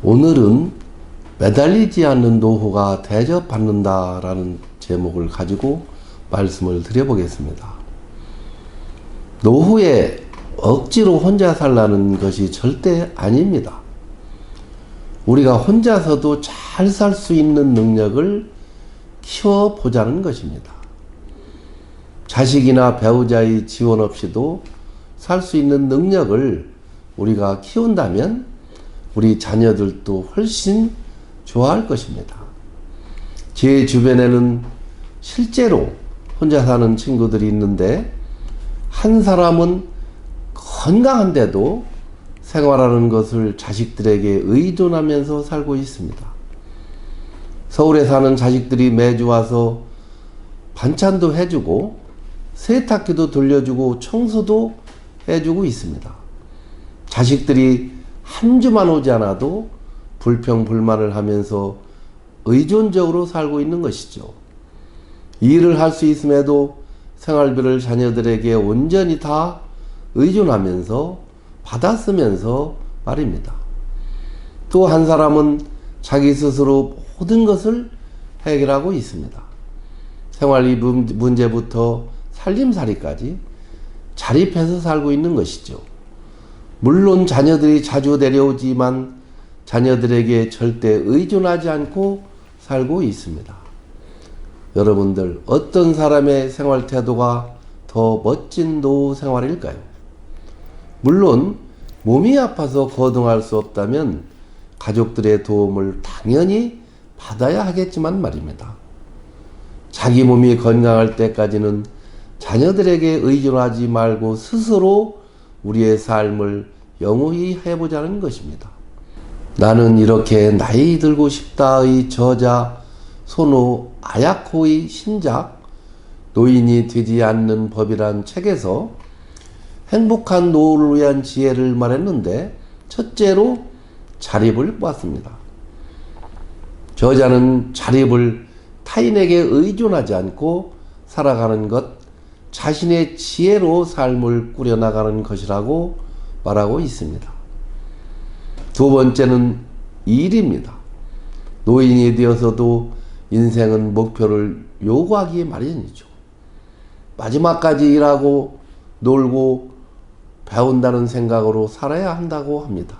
오늘은 매달리지 않는 노후가 대접받는다라는 제목을 가지고 말씀을 드려보겠습니다. 노후에 억지로 혼자 살라는 것이 절대 아닙니다. 우리가 혼자서도 잘 살 수 있는 능력을 키워보자는 것입니다. 자식이나 배우자의 지원 없이도 살 수 있는 능력을 우리가 키운다면 우리 자녀들도 훨씬 좋아할 것입니다. 제 주변에는 실제로 혼자 사는 친구들이 있는데, 한 사람은 건강한데도 생활하는 것을 자식들에게 의존하면서 살고 있습니다. 서울에 사는 자식들이 매주 와서 반찬도 해주고 세탁기도 돌려주고 청소도 해주고 있습니다. 자식들이 한 주만 오지 않아도 불평불만을 하면서 의존적으로 살고 있는 것이죠. 일을 할 수 있음에도 생활비를 자녀들에게 온전히 다 의존하면서 받아 쓰면서 말입니다. 또 한 사람은 자기 스스로 모든 것을 해결하고 있습니다. 생활비 문제부터 살림살이까지 자립해서 살고 있는 것이죠. 물론 자녀들이 자주 내려오지만 자녀들에게 절대 의존하지 않고 살고 있습니다. 여러분들, 어떤 사람의 생활 태도가 더 멋진 노후 생활일까요? 물론 몸이 아파서 거동할 수 없다면 가족들의 도움을 당연히 받아야 하겠지만 말입니다. 자기 몸이 건강할 때까지는 자녀들에게 의존하지 말고 스스로 우리의 삶을 영원히 해보자는 것입니다. 나는 이렇게 나이 들고 싶다의 저자 손호 아야코의 신작 노인이 되지 않는 법이란 책에서 행복한 노후를 위한 지혜를 말했는데, 첫째로 자립을 보았습니다. 저자는 자립을 타인에게 의존하지 않고 살아가는 것, 자신의 지혜로 삶을 꾸려나가는 것이라고 말하고 있습니다. 두 번째는 일입니다. 노인이 되어서도 인생은 목표를 요구하기 마련이죠. 마지막까지 일하고 놀고 배운다는 생각으로 살아야 한다고 합니다.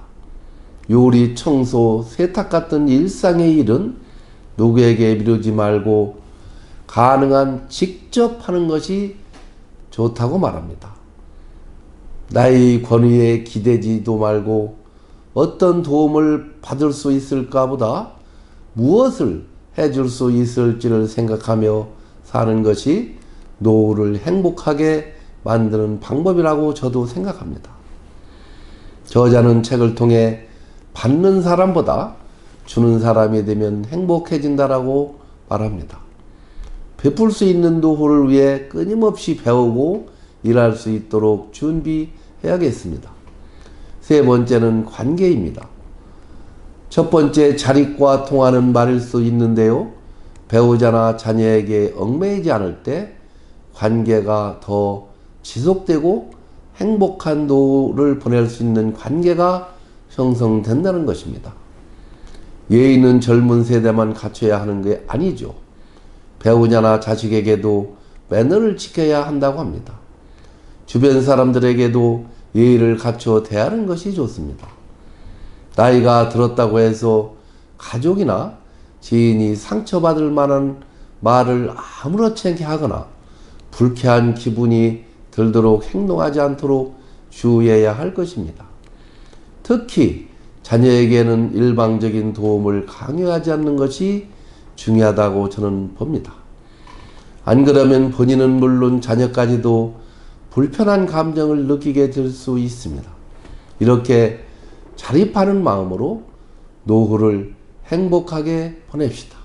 요리, 청소, 세탁 같은 일상의 일은 누구에게 미루지 말고 가능한 직접 하는 것이 좋다고 말합니다. 나의 권위에 기대지도 말고 어떤 도움을 받을 수 있을까 보다 무엇을 해줄 수 있을지를 생각하며 사는 것이 노후를 행복하게 만드는 방법이라고 저도 생각합니다. 저자는 책을 통해 받는 사람보다 주는 사람이 되면 행복해진다라고 말합니다. 베풀 수 있는 노후를 위해 끊임없이 배우고 일할 수 있도록 준비해야겠습니다. 세 번째는 관계입니다. 첫 번째, 자립과 통하는 말일 수 있는데요. 배우자나 자녀에게 얽매이지 않을 때 관계가 더 지속되고 행복한 노후를 보낼 수 있는 관계가 형성된다는 것입니다. 예의는 젊은 세대만 갖춰야 하는 게 아니죠. 배우자나 자식에게도 매너를 지켜야 한다고 합니다. 주변 사람들에게도 예의를 갖춰 대하는 것이 좋습니다. 나이가 들었다고 해서 가족이나 지인이 상처받을 만한 말을 아무렇지 않게 하거나 불쾌한 기분이 들도록 행동하지 않도록 주의해야 할 것입니다. 특히 자녀에게는 일방적인 도움을 강요하지 않는 것이 중요하다고 저는 봅니다. 안 그러면 본인은 물론 자녀까지도 불편한 감정을 느끼게 될 수 있습니다. 이렇게 자립하는 마음으로 노후를 행복하게 보냅시다.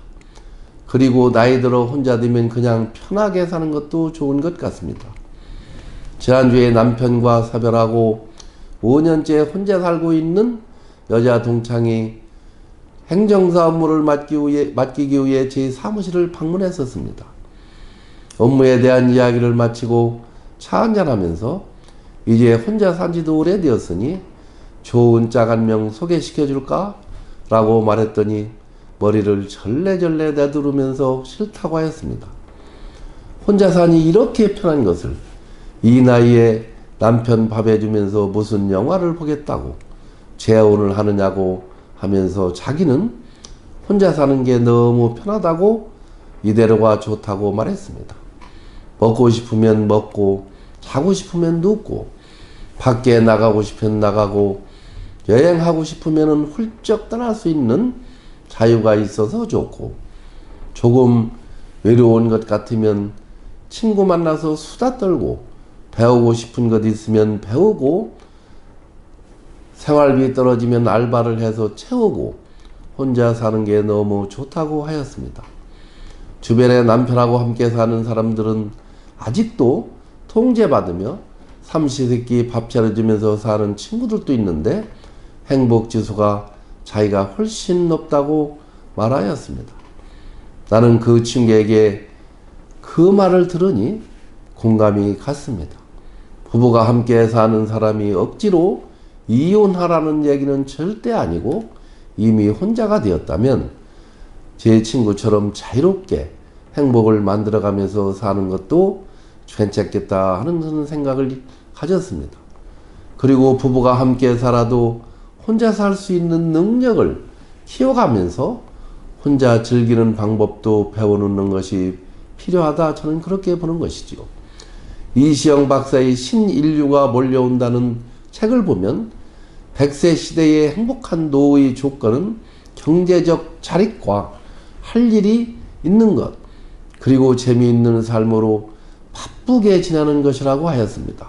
그리고 나이 들어 혼자 되면 그냥 편하게 사는 것도 좋은 것 같습니다. 지난주에 남편과 사별하고 5년째 혼자 살고 있는 여자 동창이 행정사 업무를 맡기기 위해 제 사무실을 방문했었습니다. 업무에 대한 이야기를 마치고 차 한잔하면서 이제 혼자 산 지도 오래되었으니 좋은 짝 한 명 소개시켜 줄까? 라고 말했더니 머리를 절레절레 내두르면서 싫다고 하였습니다. 혼자 사니 이렇게 편한 것을 이 나이에 남편 밥 해주면서 무슨 영화를 보겠다고 재혼을 하느냐고 하면서 자기는 혼자 사는 게 너무 편하다고 이대로가 좋다고 말했습니다. 먹고 싶으면 먹고 자고 싶으면 눕고 밖에 나가고 싶으면 나가고 여행하고 싶으면 훌쩍 떠날 수 있는 자유가 있어서 좋고 조금 외로운 것 같으면 친구 만나서 수다 떨고 배우고 싶은 것 있으면 배우고 생활비 떨어지면 알바를 해서 채우고 혼자 사는 게 너무 좋다고 하였습니다. 주변에 남편하고 함께 사는 사람들은 아직도 통제받으며 삼시세끼 밥 차려주면서 사는 친구들도 있는데 행복지수가 자기가 훨씬 높다고 말하였습니다. 나는 그 친구에게 그 말을 들으니 공감이 갔습니다. 부부가 함께 사는 사람이 억지로 이혼하라는 얘기는 절대 아니고 이미 혼자가 되었다면 제 친구처럼 자유롭게 행복을 만들어가면서 사는 것도 괜찮겠다 하는 생각을 가졌습니다. 그리고 부부가 함께 살아도 혼자 살 수 있는 능력을 키워가면서 혼자 즐기는 방법도 배워놓는 것이 필요하다, 저는 그렇게 보는 것이지요. 이시영 박사의 신인류가 몰려온다는 책을 보면 100세 시대의 행복한 노후의 조건은 경제적 자립과 할 일이 있는 것, 그리고 재미있는 삶으로 바쁘게 지내는 것이라고 하였습니다.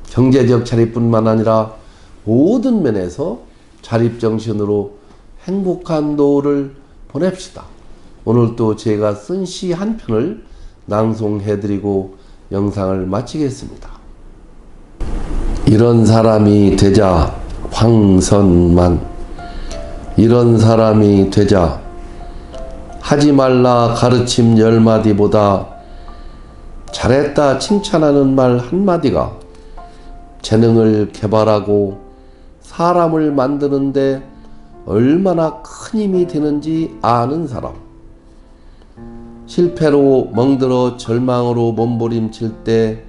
경제적 자립뿐만 아니라 모든 면에서 자립정신으로 행복한 노후를 보냅시다. 오늘 또 제가 쓴 시 한 편을 낭송해드리고 영상을 마치겠습니다. 이런 사람이 되자 황선만, 이런 사람이 되자 하지 말라 가르침 10마디보다 잘했다 칭찬하는 말 한마디가 재능을 개발하고 사람을 만드는데 얼마나 큰 힘이 되는지 아는 사람. 실패로 멍들어 절망으로 몸부림칠 때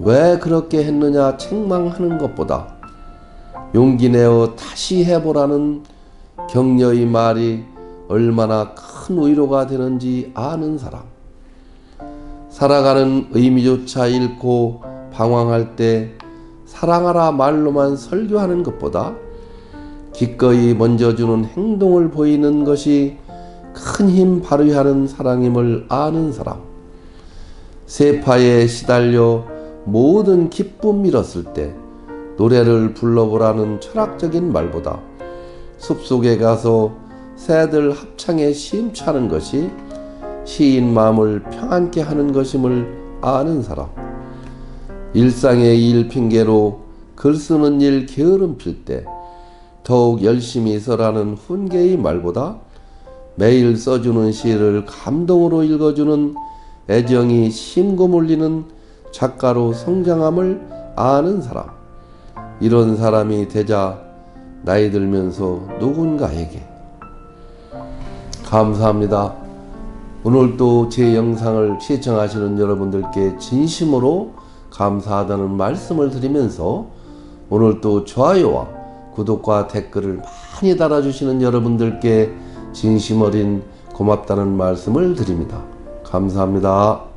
왜 그렇게 했느냐 책망하는 것보다 용기 내어 다시 해보라는 격려의 말이 얼마나 큰 위로가 되는지 아는 사람. 살아가는 의미조차 잃고 방황할 때 사랑하라 말로만 설교하는 것보다 기꺼이 먼저 주는 행동을 보이는 것이 큰 힘 발휘하는 사랑임을 아는 사람. 세파에 시달려 모든 기쁨 잃었을 때 노래를 불러보라는 철학적인 말보다 숲속에 가서 새들 합창에 심취하는 것이 시인 마음을 평안케 하는 것임을 아는 사람. 일상의 일 핑계로 글 쓰는 일 게으름 필 때 더욱 열심히 써라는 훈계의 말보다 매일 써주는 시를 감동으로 읽어주는 애정이 심금 울리는 작가로 성장함을 아는 사람. 이런 사람이 되자 나이 들면서 누군가에게. 감사합니다. 오늘도 제 영상을 시청하시는 여러분들께 진심으로 감사하다는 말씀을 드리면서 오늘도 좋아요와 구독과 댓글을 많이 달아주시는 여러분들께 진심 어린 고맙다는 말씀을 드립니다. 감사합니다.